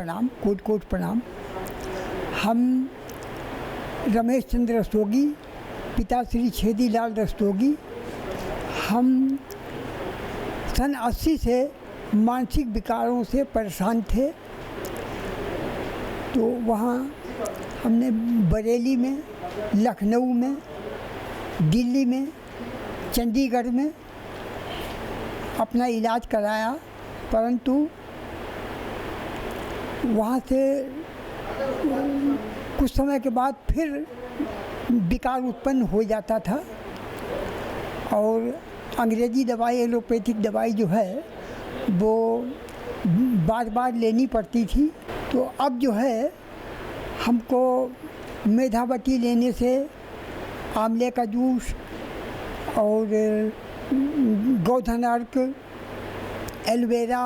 प्रणाम, coat coat प्रणाम। हम रमेश चंद्र रस्तोगी, पिता श्री छेदी लाल रस्तोगी। हम सन 80 से मानसिक विकारों से परेशान थे। तो वहाँ हमने बरेली में, लखनऊ में, दिल्ली में, चंडीगढ़ में अपना इलाज कराया, परंतु वहाँ से कुछ समय के बाद फिर विकार उत्पन्न हो जाता था और अंग्रेज़ी दवाई, एलोपैथिक दवाई जो है वो बार बार लेनी पड़ती थी। तो अब जो है हमको मेधावती लेने से, आंवले का जूस और गोधन अर्क, एलोवेरा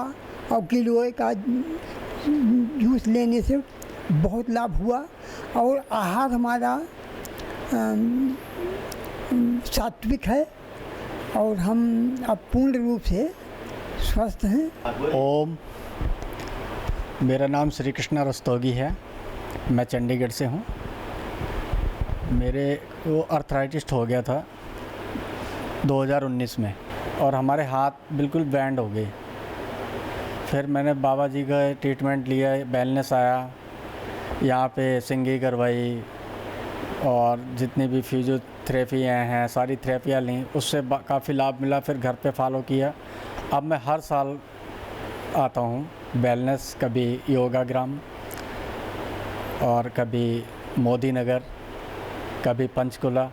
और गिलोय का जूस लेने से बहुत लाभ हुआ और आहार हमारा सात्विक है और हम अब पूर्ण रूप से स्वस्थ हैं। ओम, मेरा नाम श्री कृष्णा रस्तोगी है। मैं चंडीगढ़ से हूँ। मेरे को अर्थराइटिस हो गया था 2019 में और हमारे हाथ बिल्कुल बैंड हो गए। फिर मैंने बाबा जी का ट्रीटमेंट लिया, वेलनेस आया, यहाँ पे सिंगी करवाई और जितनी भी फिजियोथेरेपियाँ हैं सारी थेरेपियाँ ली, उससे काफ़ी लाभ मिला। फिर घर पे फॉलो किया। अब मैं हर साल आता हूँ वेलनेस, कभी योगाग्राम और कभी मोदी नगर, कभी पंचकुला।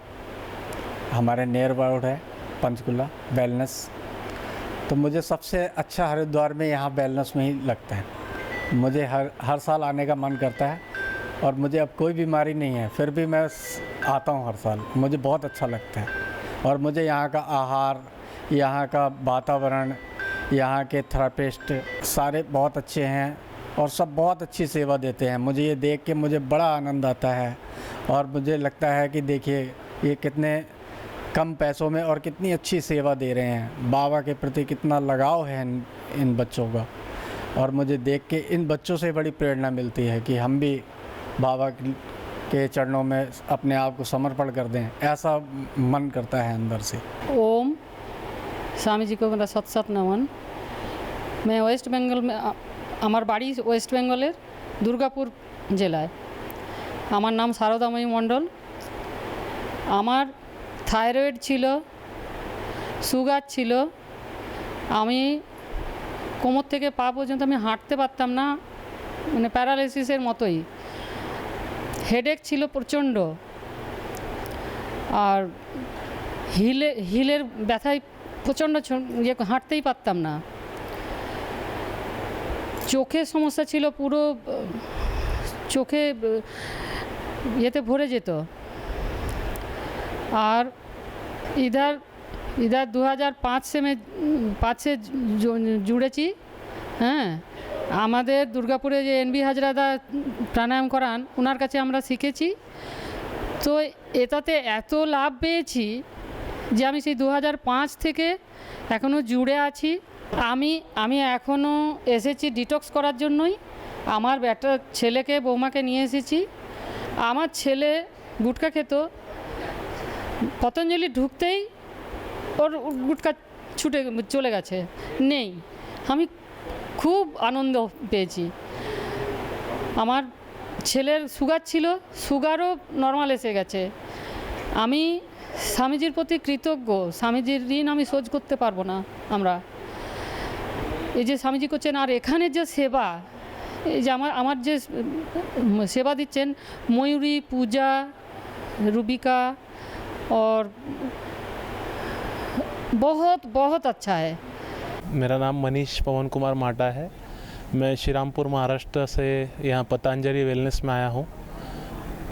हमारे नियर अबाउट है पंचकुला वेलनेस। तो मुझे सबसे अच्छा हरिद्वार में यहाँ वेलनेस में ही लगता है। मुझे हर साल आने का मन करता है और मुझे अब कोई बीमारी नहीं है, फिर भी मैं आता हूँ हर साल। मुझे बहुत अच्छा लगता है और मुझे यहाँ का आहार, यहाँ का वातावरण, यहाँ के थेरेपिस्ट सारे बहुत अच्छे हैं और सब बहुत अच्छी सेवा देते हैं। मुझे ये देख के मुझे बड़ा आनंद आता है और मुझे लगता है कि देखिए ये कितने कम पैसों में और कितनी अच्छी सेवा दे रहे हैं। बाबा के प्रति कितना लगाव है इन बच्चों का और मुझे देख के इन बच्चों से बड़ी प्रेरणा मिलती है कि हम भी बाबा के चरणों में अपने आप को समर्पण कर दें, ऐसा मन करता है अंदर से। ओम, स्वामी जी को मेरा सत सत नमन। मैं वेस्ट बेंगल में, আমার বাড়ি ওয়েস্ট বেঙ্গলের দুর্গাপুর জেলায়। আমার নাম শারদাময়ী মণ্ডল। আমার থাইরয়েড ছিল, সুগার ছিল। আমি কোমর থেকে পা পর্যন্ত আমি হাঁটতে পারতাম না, মানে প্যারালাইসিসের মতোই। হেডেক ছিল প্রচণ্ড আর হিলের ব্যথায় প্রচণ্ড হাঁটতেই পারতাম না। চোখের সমস্যা ছিল, পুরো চোখে ইয়েতে ভরে যেত। আর इधर 2005 से मैं 5 से जुड़ेছি। হ্যাঁ, আমাদের দুর্গাপুরে যে এনবি হাজরাদা প্রাণায়াম করান, ওনার কাছে আমরা শিখেছি। তো এটাতে এত লাভ পেয়েছি যে আমি সেই 2005 থেকে এখনও জুড়ে আছি। আমি এখনও এসেছি ডিটক্স করার জন্যই। আমার ছেলেকে, বৌমাকে নিয়ে এসেছি। আমার ছেলে গুটকা খেত, পতঞ্জলি ঢুকতেই ওর গুটকা ছুটে চলে গেছে, নেই। আমি খুব আনন্দ পেয়েছি। আমার ছেলের সুগার ছিল, সুগারও নর্মাল এসে গেছে। আমি স্বামীজির প্রতি কৃতজ্ঞ। স্বামীজির ঋণ আমি শোধ করতে পারবো না। আমরা এই যে স্বামীজি করছেন আর এখানে যে সেবা, এই যে আমার যে সেবা দিচ্ছেন, ময়ূরী, পূজা, रूबिका और बहुत बहुत अच्छा है। मेरा नाम मनीष पवन कुमार माटा है। मैं श्रीरामपुर महाराष्ट्र से यहाँ पतंजलि वेलनेस में आया हूँ।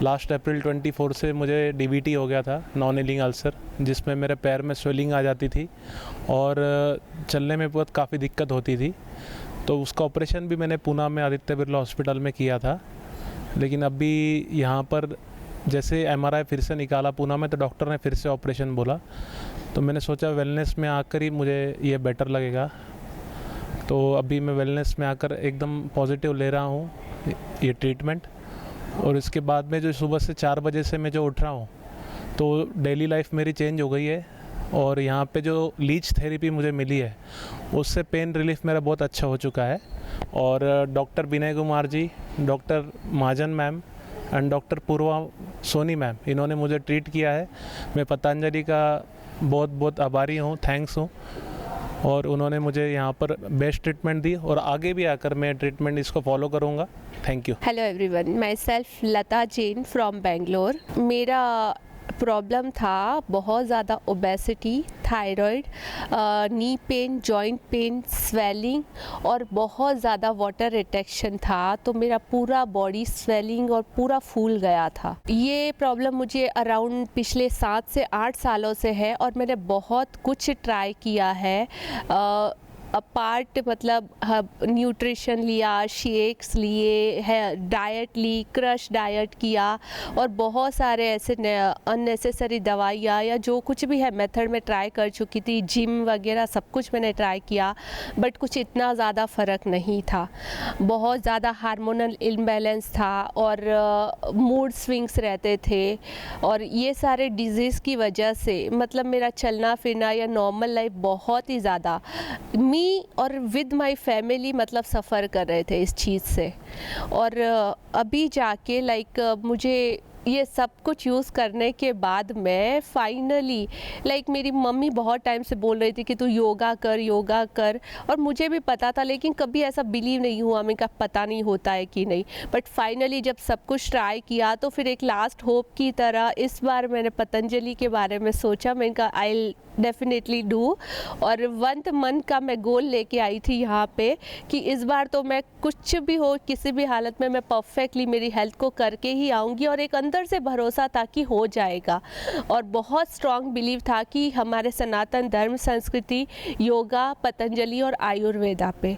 लास्ट अप्रैल 24 से मुझे डीबीटी हो गया था, नॉन हीलिंग अल्सर, जिसमें मेरे पैर में स्वेलिंग आ जाती थी और चलने में बहुत काफ़ी दिक्कत होती थी। तो उसका ऑपरेशन भी मैंने पूना में आदित्य बिरला हॉस्पिटल में किया था। लेकिन अभी यहाँ पर जैसे एमआरआई फिर से निकाला पूना में, तो डॉक्टर ने फिर से ऑपरेशन बोला। तो मैंने सोचा वेलनेस में आकर ही मुझे ये बेटर लगेगा, तो अभी मैं वेलनेस में आकर एकदम पॉजिटिव ले रहा हूँ ये ट्रीटमेंट। और इसके बाद में जो सुबह से 4 बजे से मैं जो उठ रहा हूँ तो डेली लाइफ मेरी चेंज हो गई है। और यहाँ पे जो लीच थेरेपी मुझे मिली है उससे पेन रिलीफ मेरा बहुत अच्छा हो चुका है। और doctor Vinay Kumar ji, doctor Mahajan ma'am and doctor Purva Soni ma'am, इन्होंने मुझे ट्रीट किया है। मैं पतंजलि का बहुत बहुत आभारी हूँ, थैंक्स हूँ। और उन्होंने मुझे यहाँ पर बेस्ट ट्रीटमेंट दी और आगे भी आकर मैं ट्रीटमेंट इसको फॉलो करूँगा। Thank you. Hello everyone, my self Lata Jain from Bangalore. मेरा प्रॉब्लम था बहुत ज़्यादा obesity, thyroid, knee pain, joint pain, swelling और बहुत ज़्यादा वाटर रिटेक्शन था। तो मेरा पूरा बॉडी स्वेलिंग और पूरा फूल गया था। ये प्रॉब्लम मुझे अराउंड पिछले 7 से 8 सालों से है और मैंने बहुत कुछ ट्राई किया है। अपार्ट मतलब न्यूट्रिशन लिया, शेक्स लिए है, डाइट ली, क्रश डाइट किया और बहुत सारे ऐसे अननेसेसरी दवाइयाँ या जो कुछ भी है मेथड में ट्राई कर चुकी थी। जिम वगैरह सब कुछ मैंने ट्राई किया बट कुछ इतना ज़्यादा फ़र्क नहीं था। बहुत ज़्यादा हार्मोनल इम्बैलेंस था और मूड स्विंग्स रहते थे और ये सारे डिजीज़ की वजह से मतलब मेरा चलना फिरना या नॉर्मल लाइफ बहुत ही ज़्यादा और विद माय फैमिली मतलब सफ़र कर रहे थे इस चीज़ से। और अभी जाके मुझे ये सब कुछ यूज़ करने के बाद मैं फाइनली मेरी मम्मी बहुत टाइम से बोल रही थी कि तू योगा कर और मुझे भी पता था लेकिन कभी ऐसा बिलीव नहीं हुआ मैं कहा पता नहीं होता है कि नहीं। बट फाइनली जब सब कुछ ट्राई किया तो फिर एक लास्ट होप की तरह इस बार मैंने पतंजलि के बारे में सोचा। मैंने कहा आई डेफिनेटली डू और 1 मंथ का मैं गोल लेके आई थी यहाँ पे कि इस बार तो मैं कुछ भी हो किसी भी हालत में मैं परफेक्टली मेरी हेल्थ को करके ही आऊँगी। और एक अंदर से भरोसा था कि हो जाएगा और बहुत स्ट्रॉन्ग बिलीव था कि हमारे सनातन धर्म, संस्कृति, योगा, पतंजलि और आयुर्वेदा पे।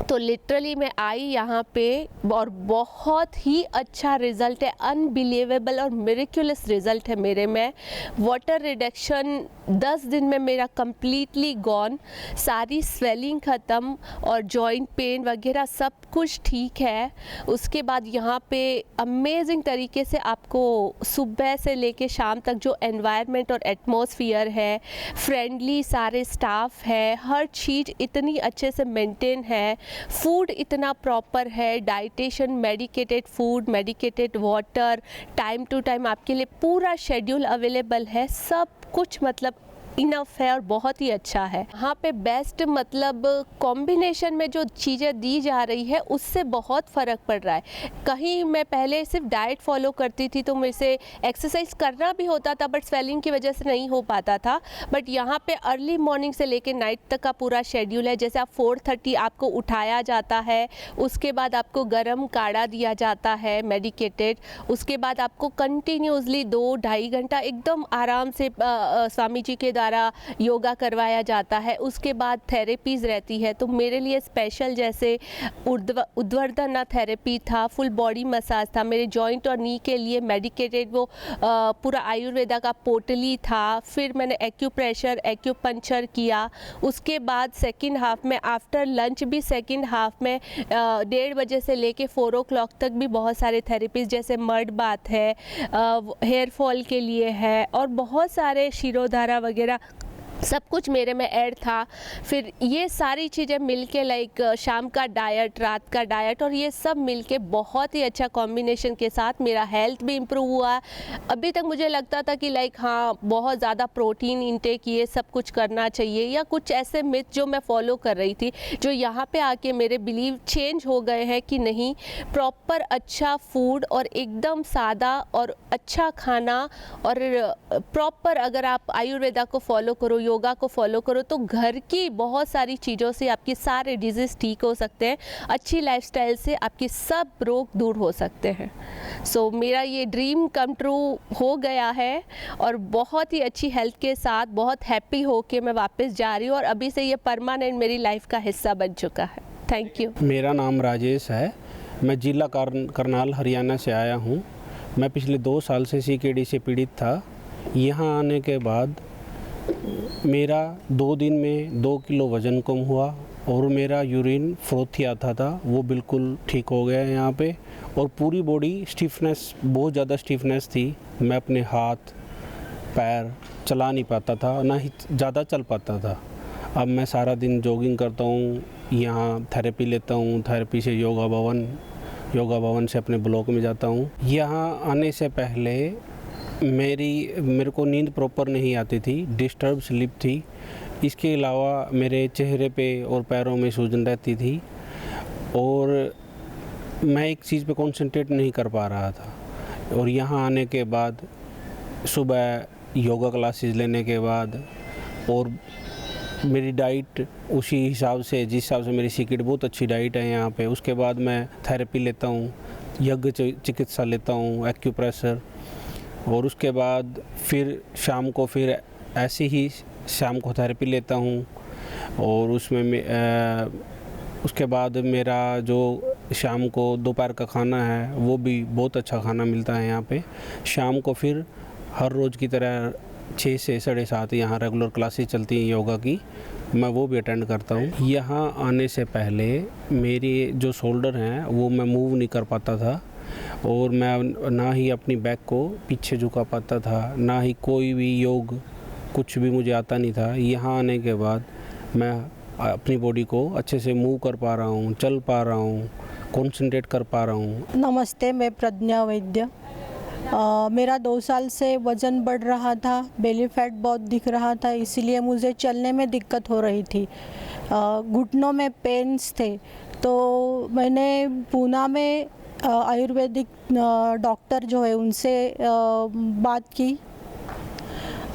तो लिटरली मैं आई यहाँ पे और बहुत ही अच्छा रिज़ल्ट है, अनबिलीवेबल और मिरेक्युलस रिज़ल्ट है मेरे में। वाटर रिडक्शन 10 दिन में मेरा कम्प्लीटली गॉन, सारी स्वेलिंग ख़त्म और जॉइंट पेन वगैरह सब कुछ ठीक है। उसके बाद यहाँ पे अमेजिंग तरीके से आपको सुबह से लेके शाम तक जो एनवायरनमेंट और एटमॉस्फेयर है, फ्रेंडली सारे स्टाफ है, हर चीज़ इतनी अच्छे से मेंटेन है, फूड इतना प्रॉपर है, dietician, medicated food, medicated water, time to time आपके लिए पूरा शेड्यूल अवेलेबल है, सब कुछ मतलब इनफ है और बहुत ही अच्छा है। यहाँ पे बेस्ट मतलब कॉम्बिनेशन में जो चीज़ें दी जा रही है उससे बहुत फ़र्क पड़ रहा है। कहीं मैं पहले सिर्फ डाइट फॉलो करती थी तो मेरे से एक्सरसाइज करना भी होता था बट स्वेलिंग की वजह से नहीं हो पाता था। बट यहाँ पे अर्ली मॉर्निंग से लेके नाइट तक का पूरा शेड्यूल है। जैसे आप 4:30 आपको उठाया जाता है, उसके बाद आपको गर्म काढ़ा दिया जाता है मेडिकेटेड, उसके बाद आपको कंटिन्यूसली 2-2.5 घंटा एकदम आराम से स्वामी जी के द्वारा योगा करवाया जाता है। उसके बाद थेरेपीज़ रहती है। तो मेरे लिए स्पेशल जैसे उद्वर्धना थेरेपी था, फुल बॉडी मसाज था, मेरे जॉइंट और नी के लिए मेडिकेटेड वो पूरा आयुर्वेदा का पोटली था। फिर मैंने एक्यूप्रेशर, एक्यूपंक्चर किया। उसके बाद सेकंड हाफ में आफ्टर लंच भी सेकंड हाफ में 1:30 बजे से लेके 4 o'clock तक भी बहुत सारे थेरेपीज़ जैसे मड बाथ है, हेयर फॉल के लिए है और बहुत सारे शिरोधारा वगैरह सब कुछ मेरे में ऐड था। फिर ये सारी चीज़ें मिलके शाम का डाइट, रात का डाइट और ये सब मिलके बहुत ही अच्छा कॉम्बिनेशन के साथ मेरा हेल्थ भी इम्प्रूव हुआ। अभी तक मुझे लगता था कि हाँ बहुत ज़्यादा प्रोटीन इंटेक ये सब कुछ करना चाहिए या कुछ ऐसे मिथ जो मैं फॉलो कर रही थी, जो यहाँ पे आके मेरे बिलीव चेंज हो गए हैं कि नहीं, प्रॉपर अच्छा फूड और एकदम सादा और अच्छा खाना और प्रॉपर अगर आप आयुर्वेदा को फॉलो करो, योगा को फॉलो करो तो घर की बहुत सारी चीज़ों से आपके सारे डिजीज़ ठीक हो सकते हैं। अच्छी लाइफस्टाइल से आपके सब रोग दूर हो सकते हैं। सो मेरा ये ड्रीम कम ट्रू हो गया है और बहुत ही अच्छी हेल्थ के साथ बहुत हैप्पी हो के मैं वापस जा रही हूँ और अभी से ये परमानेंट मेरी लाइफ का हिस्सा बन चुका है। Thank you. मेरा नाम राजेश है, मैं जिला करनाल हरियाणा से आया हूँ। मैं पिछले 2 साल से CKD से पीड़ित था। यहाँ आने के बाद मेरा 2 दिन में 2 किलो वज़न कम हुआ और मेरा यूरिन फ्रोथी आता था वो बिल्कुल ठीक हो गया है यहाँ पे। और पूरी बॉडी स्टिफनेस, बहुत ज़्यादा स्टिफनेस थी, मैं अपने हाथ पैर चला नहीं पाता था, ना ही ज़्यादा चल पाता था। अब मैं सारा दिन जॉगिंग करता हूँ, यहाँ थेरेपी लेता हूँ, थेरेपी से योगा भवन से अपने ब्लॉक में जाता हूँ। यहाँ आने से पहले मेरे को नींद प्रॉपर नहीं आती थी, डिस्टर्ब स्लीप थी। इसके अलावा मेरे चेहरे पे और पैरों में सूजन रहती थी और मैं एक चीज़ पे कंसंट्रेट नहीं कर पा रहा था। और यहाँ आने के बाद सुबह योगा क्लासेस लेने के बाद और मेरी डाइट उसी हिसाब से, जिस हिसाब से मेरी सीक्रेट बहुत अच्छी डाइट है यहाँ पे, उसके बाद मैं थेरेपी लेता हूँ, यज्ञ चिकित्सा लेता हूँ, एक्यूप्रेशर। और उसके बाद फिर शाम को फिर ऐसे ही शाम को थेरेपी लेता हूँ। और उसके बाद मेरा जो शाम को दोपहर का खाना है वो भी बहुत अच्छा खाना मिलता है यहाँ पे। शाम को फिर हर रोज़ की तरह 6 से 7:30 यहाँ रेगुलर क्लासेस चलती हैं योगा की, मैं वो भी अटेंड करता हूँ। यहाँ आने से पहले मेरी जो शोल्डर हैं वो मैं मूव नहीं कर पाता था और मैं ना ही अपनी बैक को पीछे झुका पाता था, ना ही कोई भी योग कुछ भी मुझे आता नहीं था। यहाँ आने के बाद मैं अपनी बॉडी को अच्छे से मूव कर पा रहा हूँ, चल पा रहा हूँ, कंसंट्रेट कर पा रहा हूँ। नमस्ते, मैं प्रज्ञा वैद्य। मेरा 2 साल से वज़न बढ़ रहा था, बेली फैट बहुत दिख रहा था, इसीलिए मुझे चलने में दिक्कत हो रही थी। घुटनों में पेन्स थे, तो मैंने पूना में आयुर्वेदिक डॉक्टर जो है उनसे बात की।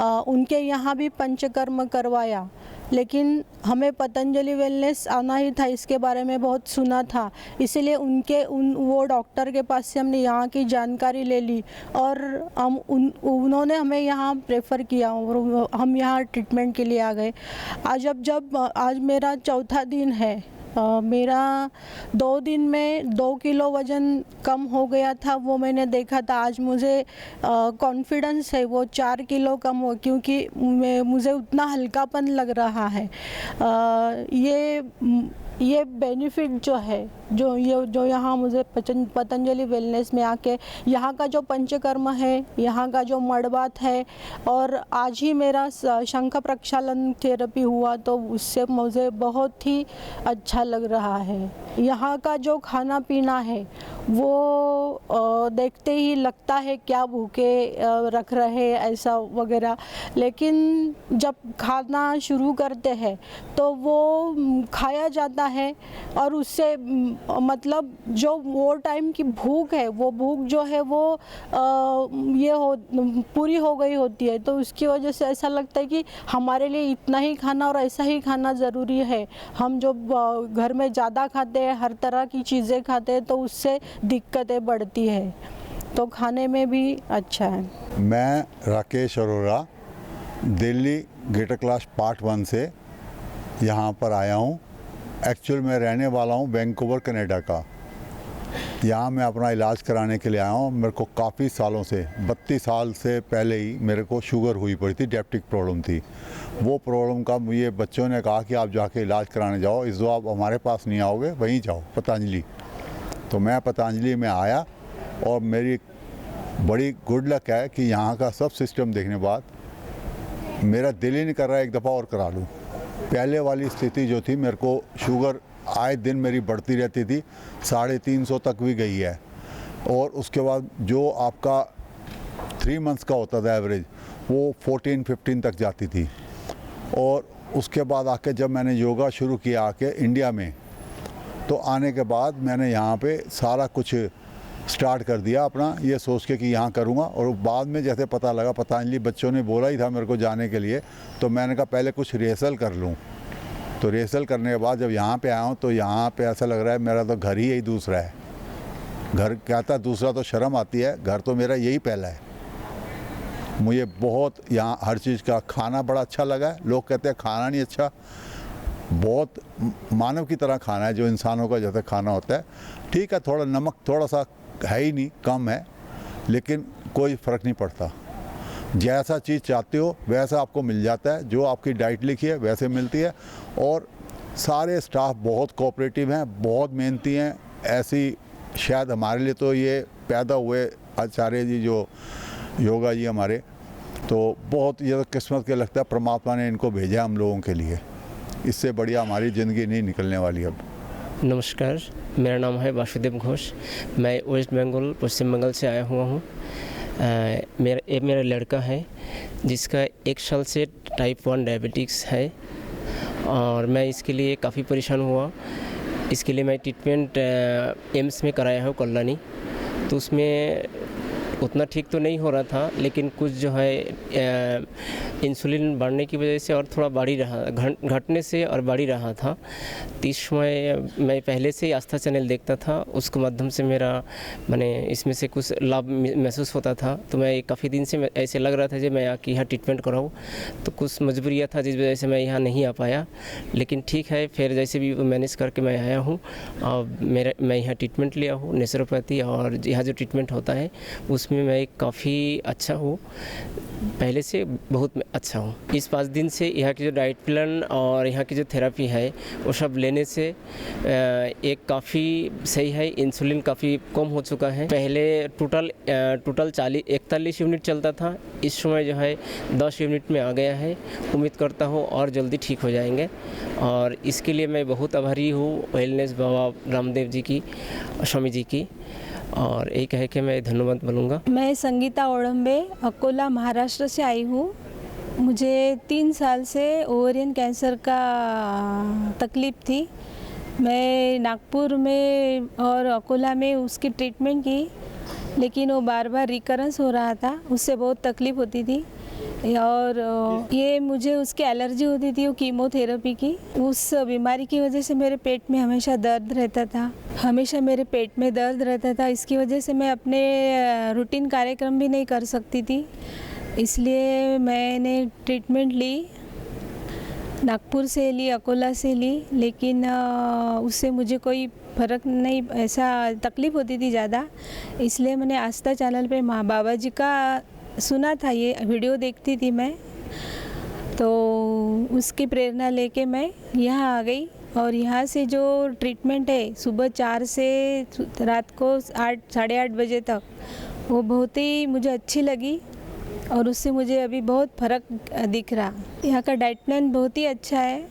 उनके यहाँ भी पंचकर्म करवाया, लेकिन हमें पतंजलि वेलनेस आना ही था, इसके बारे में बहुत सुना था, इसीलिए वो डॉक्टर के पास से हमने यहाँ की जानकारी ले ली और उन्होंने हमें यहाँ प्रेफर किया और हम यहाँ ट्रीटमेंट के लिए आ गए। आज मेरा 4था दिन है। मेरा 2 दिन में 2 किलो वज़न कम हो गया था, वो मैंने देखा था। आज मुझे कॉन्फिडेंस है वो 4 किलो कम हो, क्योंकि मुझे उतना हल्कापन लग रहा है। ये बेनिफिट जो है जो यहाँ मुझे पतंजलि वेलनेस में आके, यहाँ का जो पंचकर्म है, यहाँ का जो मड़बात है, और आज ही मेरा शंख प्रक्षालन थेरेपी हुआ, तो उससे मुझे बहुत ही अच्छा लग रहा है। यहाँ का जो खाना पीना है वो देखते ही लगता है क्या भूखे रख रहे ऐसा वगैरह, लेकिन जब खाना शुरू करते हैं तो वो खाया जाता है और उससे मतलब जो वो टाइम की भूख है, वो भूख जो है वो पूरी हो गई होती है। तो उसकी वजह से ऐसा लगता है कि हमारे लिए इतना ही खाना और ऐसा ही खाना ज़रूरी है। हम जो घर में ज़्यादा खाते हैं, हर तरह की चीज़ें खाते हैं, तो उससे दिक्कतें बढ़ती है। तो खाने में भी अच्छा है। मैं Rakesh Arora Delhi greater class part 1 से यहाँ पर आया हूँ। एक्चुअल मैं रहने वाला हूँ वैंकूवर कनाडा का। यहाँ मैं अपना इलाज कराने के लिए आया हूँ। मेरे को काफ़ी सालों से 32 साल से पहले ही मेरे को शुगर हुई पड़ी थी, डायबिटिक प्रॉब्लम थी। वो प्रॉब्लम का मुझे बच्चों ने कहा कि आप जाके इलाज कराने जाओ, इस दो आप हमारे पास नहीं आओगे, वहीं जाओ पतंजलि। तो मैं पतंजलि में आया और मेरी बड़ी गुड लक है कि यहाँ का सब सिस्टम देखने के बाद मेरा दिल ही नहीं कर रहा है एक दफ़ा और करा लूँ। पहले वाली स्थिति जो थी, मेरे को शुगर आए दिन मेरी बढ़ती रहती थी, 350 तक भी गई है। और उसके बाद जो आपका 3 मंथ्स का होता था एवरेज, वो 14-15 तक जाती थी। और उसके बाद आके जब मैंने योगा शुरू किया आके इंडिया में, तो आने के बाद मैंने यहाँ पे सारा कुछ स्टार्ट कर दिया अपना, ये सोच के कि यहाँ करूँगा। और बाद में जैसे पता लगा, पतंजलि बच्चों ने बोला ही था मेरे को जाने के लिए, तो मैंने कहा पहले कुछ रिहर्सल कर लूँ। तो रिहर्सल करने के बाद जब यहाँ पे आया हूँ तो यहाँ पे ऐसा लग रहा है मेरा तो घर ही यही दूसरा है। घर क्या था, दूसरा तो शर्म आती है, घर तो मेरा यही पहला है। मुझे बहुत यहाँ हर चीज़ का खाना बड़ा अच्छा लगा है। लोग कहते हैं खाना नहीं अच्छा, बहुत मानव की तरह खाना है, जो इंसानों का जैसे खाना होता है। ठीक है, थोड़ा नमक थोड़ा सा है ही नहीं, कम है, लेकिन कोई फ़र्क नहीं पड़ता। जैसा चीज़ चाहते हो वैसा आपको मिल जाता है, जो आपकी डाइट लिखी है वैसे मिलती है। और सारे स्टाफ बहुत कोऑपरेटिव हैं, बहुत मेहनती हैं। ऐसी शायद हमारे लिए तो ये पैदा हुए आचार्य जी जो योगा जी हमारे, तो बहुत ज़्यादा किस्मत के लगता है, परमात्मा ने इनको भेजा हम लोगों के लिए। इससे बढ़िया हमारी ज़िंदगी नहीं निकलने वाली अब। नमस्कार, मेरा नाम है वासुदेव घोष। मैं वेस्ट बंगाल पश्चिम बंगाल से आया हुआ हूँ। मेरा लड़का है जिसका 1 साल से टाइप 1 डायबिटिक्स है और मैं इसके लिए काफ़ी परेशान हुआ। इसके लिए मैं ट्रीटमेंट एम्स में कराया हूँ कल्याणी, तो उसमें उतना ठीक तो नहीं हो रहा था, लेकिन कुछ जो है इंसुलिन बढ़ने की वजह से और थोड़ा बढ़ी रहा, घटने से और बढ़ी रहा था। तो इस समय मैं पहले से ही आस्था चैनल देखता था, उसके माध्यम से मेरा मैंने इसमें से कुछ लाभ महसूस होता था। तो मैं काफ़ी दिन से ऐसे लग रहा था कि मैं आके यहाँ ट्रीटमेंट कराऊँ, तो कुछ मजबूरियाँ था जिस वजह से मैं यहाँ नहीं आ पाया। लेकिन ठीक है, फिर जैसे भी मैनेज करके मैं आया हूँ और मैं यहाँ ट्रीटमेंट लिया हूँ नेचुरोपैथी, और यहाँ जो ट्रीटमेंट होता है उसमें मैं काफ़ी अच्छा हूँ, पहले से बहुत अच्छा हूँ। इस 5 दिन से यहाँ की जो डाइट प्लान और यहाँ की जो थेरेपी है वो सब लेने से एक काफ़ी सही है। इंसुलिन काफ़ी कम हो चुका है। पहले टोटल 41 यूनिट चलता था, इस समय जो है 10 यूनिट में आ गया है। उम्मीद करता हूँ और जल्दी ठीक हो जाएंगे, और इसके लिए मैं बहुत आभारी हूँ वेलनेस बाबा रामदेव जी की, स्वामी जी की, और यही कहे कि मैं धन्यवाद बोलूँगा। मैं संगीता ओडम्बे अकोला महाराष्ट्र से आई हूँ। मुझे 3 साल से ओवेरियन कैंसर का तकलीफ़ थी। मैं नागपुर में और अकोला में उसकी ट्रीटमेंट की, लेकिन वो बार बार रिकरेंस हो रहा था, उससे बहुत तकलीफ़ होती थी। और ये मुझे उसकी एलर्जी होती थी वो कीमोथेरेपी की। उस बीमारी की वजह से मेरे पेट में हमेशा दर्द रहता था, हमेशा मेरे पेट में दर्द रहता था। इसकी वजह से मैं अपने रूटीन कार्यक्रम भी नहीं कर सकती थी, इसलिए मैंने ट्रीटमेंट ली, नागपुर से ली, अकोला से ली, लेकिन उससे मुझे कोई फ़र्क नहीं, ऐसा तकलीफ़ होती थी ज़्यादा। इसलिए मैंने आस्था चैनल पे माँ बाबा जी का सुना था, ये वीडियो देखती थी मैं, तो उसकी प्रेरणा लेके मैं यहाँ आ गई। और यहाँ से जो ट्रीटमेंट है सुबह 4 से रात को 8 साढ़े 8 बजे तक, वो बहुत ही मुझे अच्छी लगी, और उससे मुझे अभी बहुत फ़र्क दिख रहा। यहाँ का डाइट प्लान बहुत ही अच्छा है,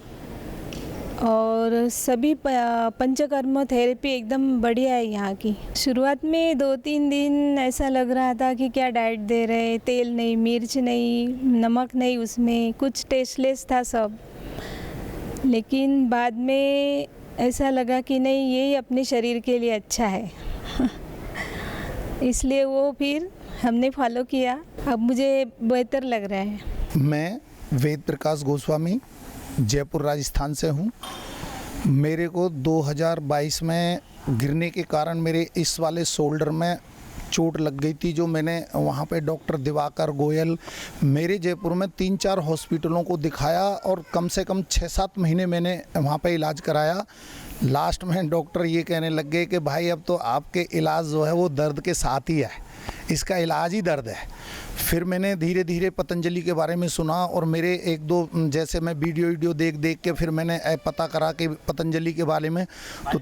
और सभी पंचकर्म थेरेपी एकदम बढ़िया है यहाँ की। शुरुआत में 2-3 दिन ऐसा लग रहा था कि क्या डाइट दे रहे, तेल नहीं, मिर्च नहीं, नमक नहीं, उसमें कुछ टेस्टलेस था सब। लेकिन बाद में ऐसा लगा कि नहीं, यही अपने शरीर के लिए अच्छा है इसलिए वो फिर हमने फॉलो किया। अब मुझे बेहतर लग रहा है। मैं वेद प्रकाश गोस्वामी जयपुर राजस्थान से हूँ। मेरे को 2022 में गिरने के कारण मेरे इस वाले शोल्डर में चोट लग गई थी, जो मैंने वहाँ पे डॉक्टर दिवाकर गोयल, मेरे जयपुर में 3-4 हॉस्पिटलों को दिखाया, और कम से कम 6-7 महीने मैंने वहाँ पे इलाज कराया। लास्ट में डॉक्टर ये कहने लग गए कि भाई अब तो आपके इलाज जो है वो दर्द के साथ ही है, इसका इलाज ही दर्द है। फिर मैंने धीरे धीरे पतंजलि के बारे में सुना, और मेरे 1-2 जैसे मैं वीडियो देख के फिर मैंने पता करा कि पतंजलि के बारे में, तो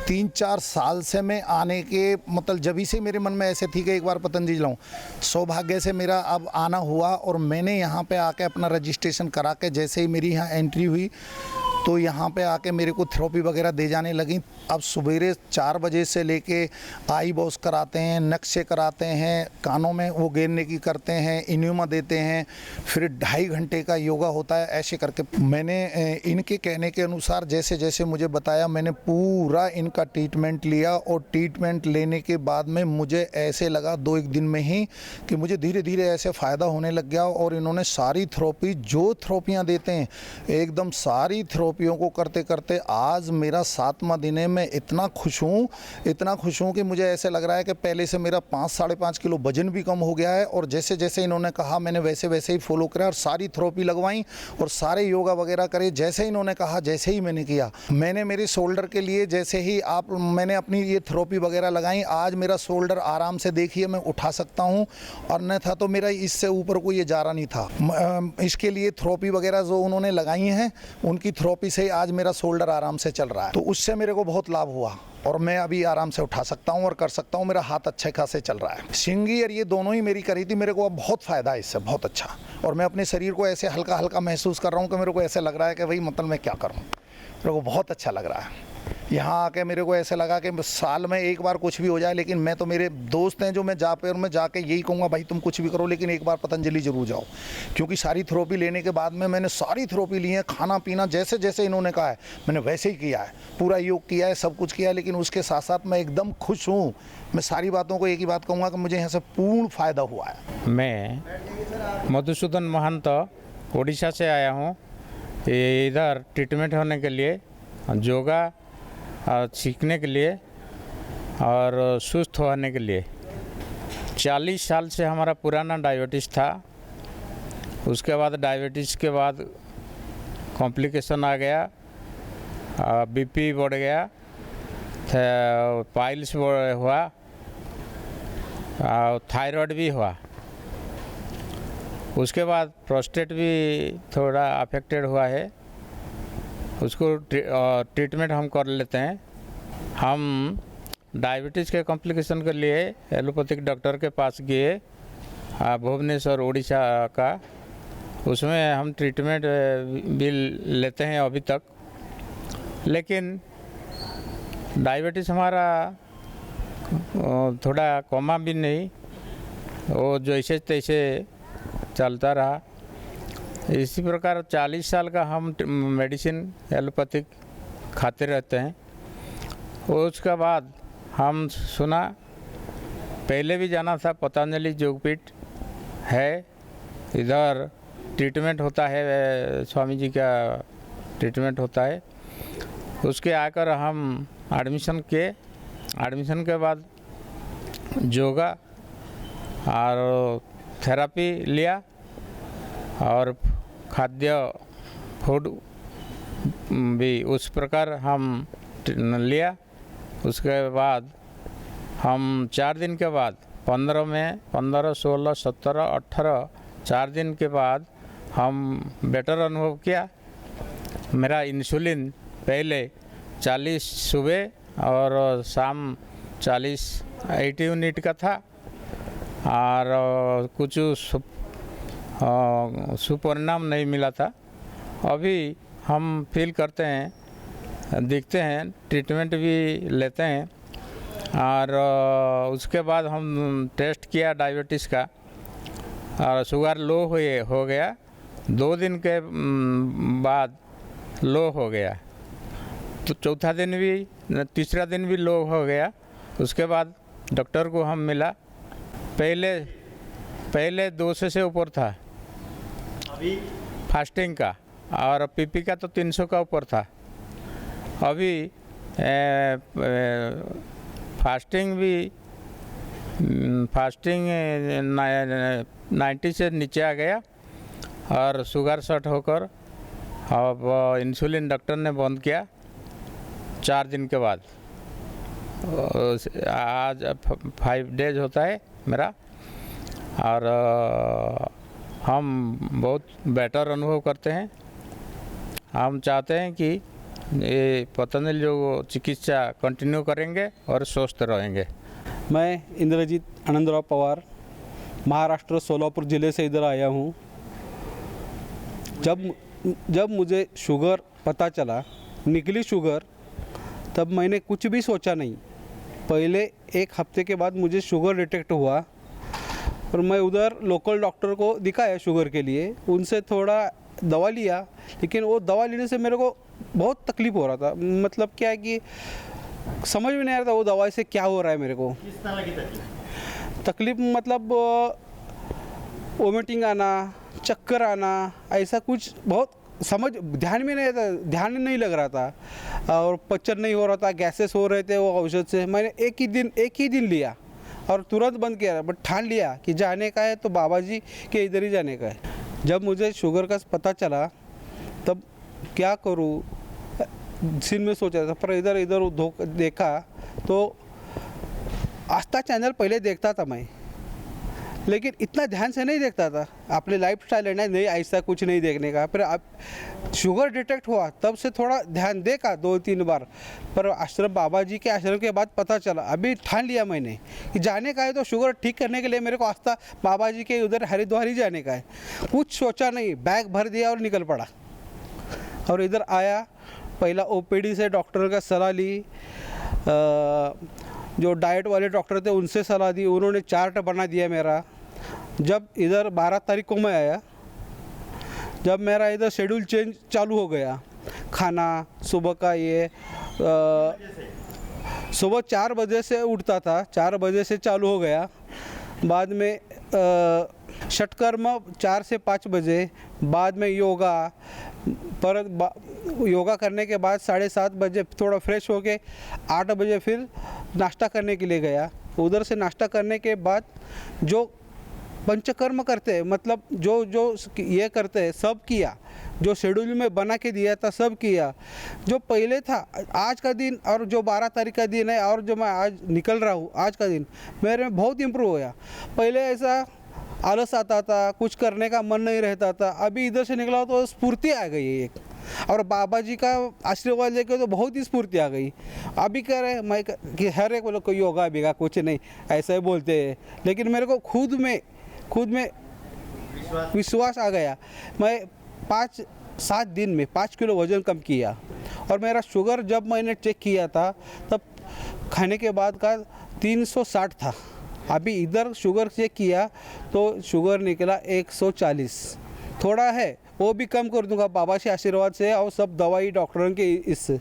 3-4 साल से मैं आने के मतलब जभी से मेरे मन में ऐसे थी कि एक बार पतंजलि लाऊं। सौभाग्य से मेरा अब आना हुआ, और मैंने यहाँ पे आके अपना रजिस्ट्रेशन करा के जैसे ही मेरी यहाँ एंट्री हुई, तो यहाँ पे आके मेरे को थेरेपी वगैरह दे जाने लगी। अब सवेरे 4 बजे से लेके आई बॉस कराते हैं, नक्शे कराते हैं, कानों में वो गेरने की करते हैं, इन्यूमा देते हैं, फिर 2.5 घंटे का योगा होता है। ऐसे करके मैंने इनके कहने के अनुसार जैसे जैसे मुझे बताया, मैंने पूरा इनका ट्रीटमेंट लिया, और ट्रीटमेंट लेने के बाद में मुझे ऐसे लगा 2-1 दिन में ही कि मुझे धीरे धीरे ऐसे फ़ायदा होने लग गया। और इन्होंने सारी थेरेपी, जो थेरेपियाँ देते हैं, एकदम सारी थेरेपियों को करते करते आज मेरा 7वां दिन है। मैं इतना खुश हूँ कि मुझे ऐसे लग रहा है कि पहले से मेरा 5-5.5 किलो वजन भी कम हो गया है। और जैसे जैसे इन्होंने कहा मैंने वैसे वैसे ही फॉलो करा, और सारी थेरेपी लगवाई और सारे योगा वगैरह करे, जैसे इन्होंने कहा जैसे ही मैंने किया। मैंने मेरे शोल्डर के लिए जैसे ही मैंने अपनी ये थेरेपी वगैरह लगाई, आज मेरा शोल्डर आराम से देखिए मैं उठा सकता हूँ, और न था तो मेरा इससे ऊपर को ये जा रहा नहीं था। इसके लिए थेरेपी वगैरह जो उन्होंने लगाई हैं, उनकी थेरेपी थेरेपी से आज मेरा शोल्डर आराम से चल रहा है, तो उससे मेरे को बहुत लाभ हुआ और मैं अभी आराम से उठा सकता हूँ और कर सकता हूँ। मेरा हाथ अच्छे खासे चल रहा है। सिंगी और ये दोनों ही मेरी करी थी, मेरे को अब बहुत फ़ायदा है इससे, बहुत अच्छा। और मैं अपने शरीर को ऐसे हल्का हल्का महसूस कर रहा हूँ कि मेरे को ऐसे लग रहा है कि भाई मतलब मैं क्या करूँ, मेरे को बहुत अच्छा लग रहा है। यहाँ आके मेरे को ऐसे लगा कि साल में एक बार कुछ भी हो जाए, लेकिन मैं तो, मेरे दोस्त हैं जो मैं जा पे, और मैं जाके यही कहूँगा भाई तुम कुछ भी करो लेकिन एक बार पतंजलि जरूर जाओ, क्योंकि सारी थेरेपी लेने के बाद में मैंने सारी थेरेपी ली है, खाना पीना जैसे जैसे इन्होंने कहा है मैंने वैसे ही किया है, पूरा योग किया है, सब कुछ किया है, लेकिन उसके साथ साथ मैं एकदम खुश हूँ। मैं सारी बातों को एक ही बात कहूँगा कि मुझे यहाँ से पूर्ण फ़ायदा हुआ है। मैं मधुसूदन महंत उड़ीसा से आया हूँ इधर ट्रीटमेंट होने के लिए, योगा सीखने के लिए और सुस्त होने के लिए। 40 साल से हमारा पुराना डायबिटीज़ था। उसके बाद डायबिटीज़ के बाद कॉम्प्लिकेशन आ गया, बीपी बढ़ गया, पाइल्स हुआ, थायराइड भी हुआ। उसके बाद प्रोस्टेट भी थोड़ा अफेक्टेड हुआ है, उसको ट्रीटमेंट हम कर लेते हैं। हम डायबिटीज़ के कॉम्प्लिकेशन के लिए एलोपैथिक डॉक्टर के पास गए, भुवनेश्वर उड़ीसा का। उसमें हम ट्रीटमेंट भी लेते हैं अभी तक, लेकिन डायबिटीज़ हमारा थोड़ा कमा भी नहीं, वो जैसे तैसे चलता रहा। इसी प्रकार 40 साल का हम मेडिसिन एलोपैथिक खाते रहते हैं। उसके बाद हम सुना, पहले भी जाना था, पतंजलि योगपीठ है, इधर ट्रीटमेंट होता है, स्वामी जी का ट्रीटमेंट होता है। उसके आकर हम एडमिशन किए। एडमिशन के बाद योगा और थेरेपी लिया और खाद्य फूड भी उस प्रकार हम लिया। उसके बाद हम 4 दिन के बाद 15 में 15, 16, 17, 18 4 दिन के बाद हम बेटर अनुभव किया। मेरा इंसुलिन पहले 40 सुबह और शाम 80 यूनिट का था और कुछ सुपरिणाम नहीं मिला था। अभी हम फील करते हैं, दिखते हैं, ट्रीटमेंट भी लेते हैं। और उसके बाद हम टेस्ट किया डायबिटीज़ का और शुगर लो हो गया। 2 दिन के बाद लो हो गया, तो चौथा दिन भी, तीसरा दिन भी लो हो गया। उसके बाद डॉक्टर को हम मिला, पहले 200 से ऊपर था अभी फास्टिंग का, और पीपी का तो 300 का ऊपर था। अभी फास्टिंग 90 से नीचे आ गया और शुगर शॉट होकर अब इंसुलिन डॉक्टर ने बंद किया 4 दिन के बाद। आज 5 डेज होता है मेरा, और हम बहुत बेटर अनुभव करते हैं। हम चाहते हैं कि ये पतंजलि जो चिकित्सा कंटिन्यू करेंगे और स्वस्थ रहेंगे। मैं इंद्रजीत आनंदराव पवार महाराष्ट्र सोलापुर ज़िले से इधर आया हूँ। जब मुझे शुगर पता चला, निकली शुगर, तब मैंने कुछ भी सोचा नहीं। पहले 1 हफ्ते के बाद मुझे शुगर डिटेक्ट हुआ और मैं उधर लोकल डॉक्टर को दिखाया शुगर के लिए। उनसे थोड़ा दवा लिया, लेकिन वो दवा लेने से मेरे को बहुत तकलीफ़ हो रहा था। मतलब क्या है कि समझ में नहीं आ रहा था वो दवाई से क्या हो रहा है मेरे को। किस तरह की तकलीफ मतलब वोमिटिंग आना, चक्कर आना, ऐसा कुछ बहुत ध्यान में नहीं लग रहा था और पचन नहीं हो रहा था, गैसेस हो रहे थे वो औषध से। मैंने एक ही दिन लिया और तुरंत बंद किया, बट ठान लिया कि जाने का है तो बाबा जी के इधर ही जाने का है। जब मुझे शुगर का पता चला तब क्या करूं दिन में सोचा था, पर इधर देखा तो आस्था चैनल पहले देखता था मैं, लेकिन इतना ध्यान से नहीं देखता था। अपने लाइफ स्टाइल है नहीं ऐसा कुछ नहीं देखने का। फिर अब शुगर डिटेक्ट हुआ तब से थोड़ा ध्यान देखा 2-3 बार, पर आश्रम बाबा जी के आश्रम के बाद पता चला। अभी ठान लिया मैंने कि जाने का है तो शुगर ठीक करने के लिए मेरे को आस्था बाबा जी के उधर हरिद्वार ही जाने का है। कुछ सोचा नहीं, बैग भर दिया और निकल पड़ा। और इधर आया, पहला ओपीडी से डॉक्टर का सलाह ली, जो डाइट वाले डॉक्टर थे उनसे सलाह दी, उन्होंने चार्ट बना दिया मेरा। जब इधर 12 तारीख को मैं आया, जब मेरा इधर शेड्यूल चेंज चालू हो गया, खाना सुबह का ये सुबह 4 बजे से उठता था, 4 बजे से चालू हो गया। बाद में षटकर्म 4 से 5 बजे, बाद में योगा, पर योगा करने के बाद 7:30 बजे थोड़ा फ्रेश होके 8 बजे फिर नाश्ता करने के लिए गया। उधर से नाश्ता करने के बाद जो पंचकर्म करते हैं, मतलब जो जो ये करते हैं सब किया, जो शेड्यूल में बना के दिया था सब किया। जो पहले था आज का दिन और जो 12 तारीख का दिन है और जो मैं आज निकल रहा हूँ आज का दिन, मेरे में बहुत इम्प्रूव हुआ। पहले ऐसा आलस आता था, कुछ करने का मन नहीं रहता था। अभी इधर से निकला तो स्फूर्ति आ गई है एक, और बाबा जी का आशीर्वाद लेके तो बहुत ही स्फूर्ति आ गई। अभी कह रहे मैं कि हर एक लोग को योगा बिगा कुछ नहीं ऐसा ही बोलते हैं, लेकिन मेरे को खुद में विश्वास आ गया। मैं 5-7 दिन में 5 किलो वज़न कम किया। और मेरा शुगर जब मैंने चेक किया था तब खाने के बाद का 360 था। अभी इधर शुगर चेक किया तो शुगर निकला 140। थोड़ा है वो भी कम कर दूंगा बाबा के आशीर्वाद से और सब दवाई डॉक्टरों के इससे।